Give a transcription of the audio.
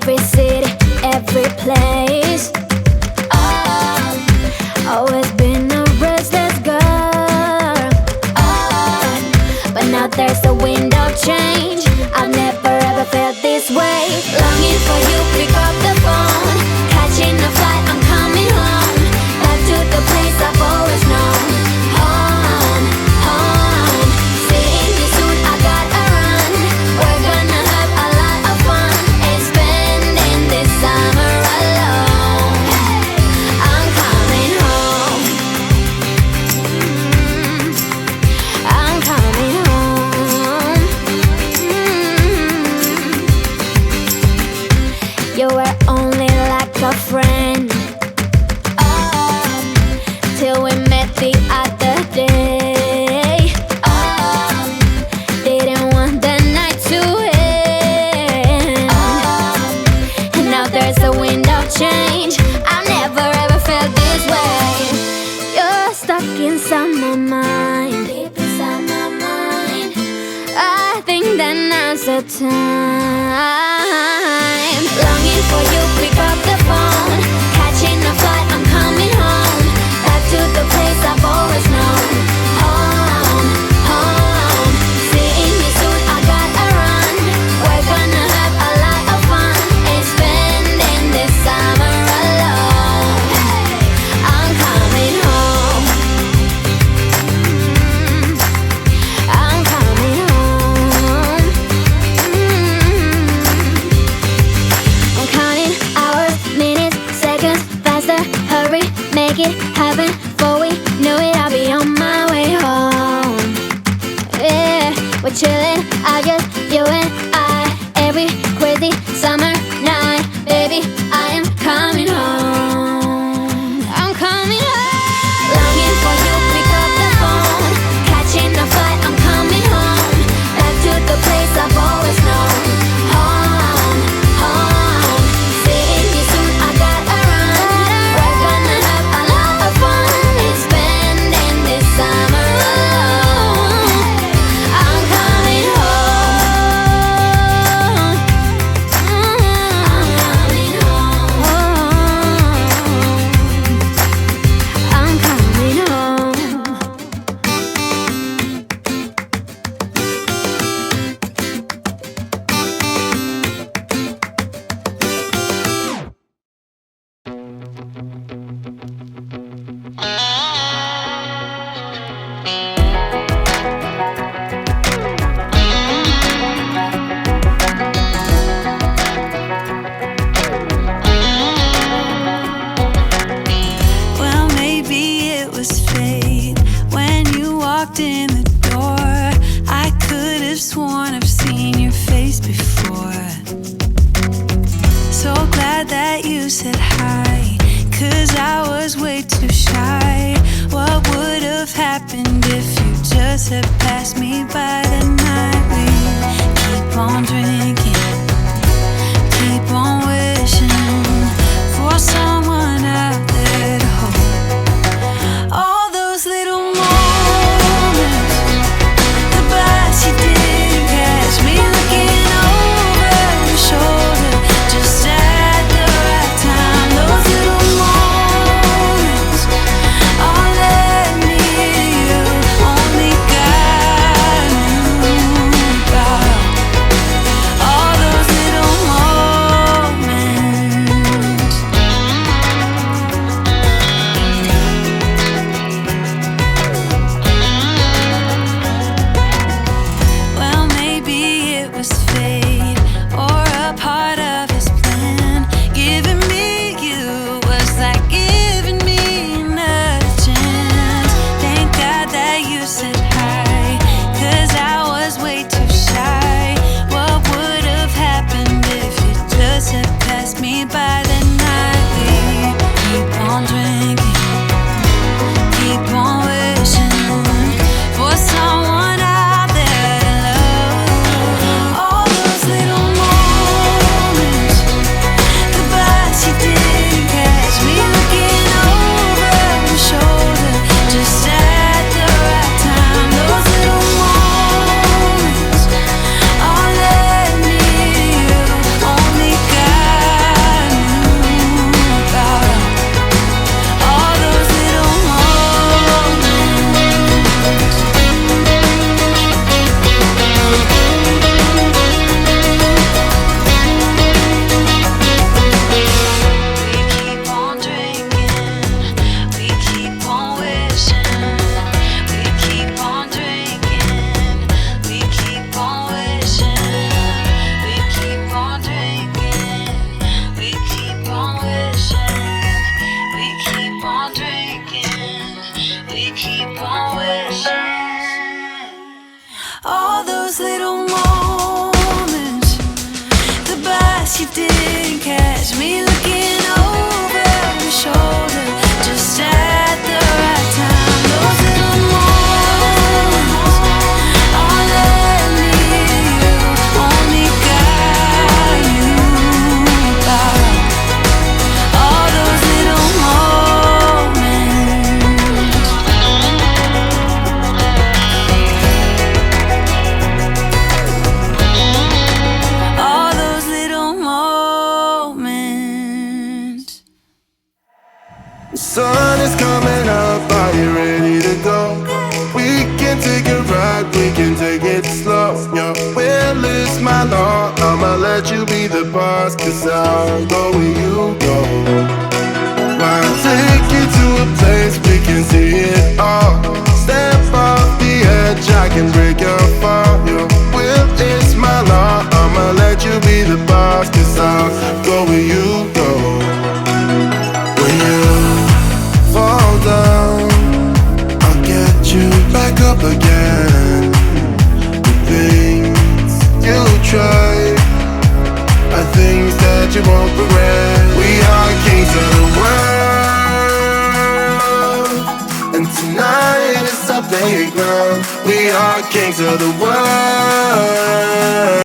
every city, every place. Always been a restless girl. But now there's a wind of change. I've never ever felt this way. Longing for you, pick up the phone. Catching a flight, I'm coming home. Back to the place I've always known. Home, home. Seeing you soon, I gotta run. We're gonna have a lot of fun and spending this summer alone. I'm coming home. I'm coming home. You were only like a friend till we met the other day. Didn't want the night to end. And now there's a wind of change. I've never ever felt this way. You're stuck inside my mind, deep inside my mind. I think that now's the time. Longing for you, pick up the phone. Catching a flight, I'm coming home. Back to the place I've always known. Home, home. Seeing you soon, I gotta run. We're gonna have a lot of fun and spending this summer alone. I'm coming home. I'm coming home. I'm counting hours, minutes, seconds, faster. Hurry, make it happen. Before we know it, I'll be on my way home. Yeah, we're chilling, I just, you and I. Every crazy summer night, baby, I am coming home. I'm coming home. Longing for you, pick up the phone. Catching a flight, I'm coming home. Back to the place I've always known. Home, home. Seeing you soon, I gotta run. We're gonna have a lot of fun and spending this summer alone. I'm coming home. I'm coming home. I'm coming home. Well, maybe it was fate when you walked in the door. I could have sworn I've seen your face before. So glad that you said hi, 'cause I was way too shy. What would have happened if you just had passed me by the night? We keep on drinking, keep on wishing for someone out there to hold. All those little moments, the bites you didn't catch me looking over your shoulder, just at the right time. Those little moments all led me to you. Only God knew about all guess you didn't catch me looking over my shoulder just at the right time. Those little moments all let me you only got you about. All those little moments. All those little moments. The sun is coming up, are you ready to go? We can take a ride, we can take it slow. Your will is my law, I'ma let you be the boss, 'cause I'll go where you go. I'll take you to a place we can see it all. Step off the edge, I can break your fall. Your will is my law, I'ma let you be the boss, 'cause I'll go where you go. When you fall down, I'll get you back up again. The things you try are things that you won't regret. We are kings of the world, and tonight is our playground. We are kings of the world.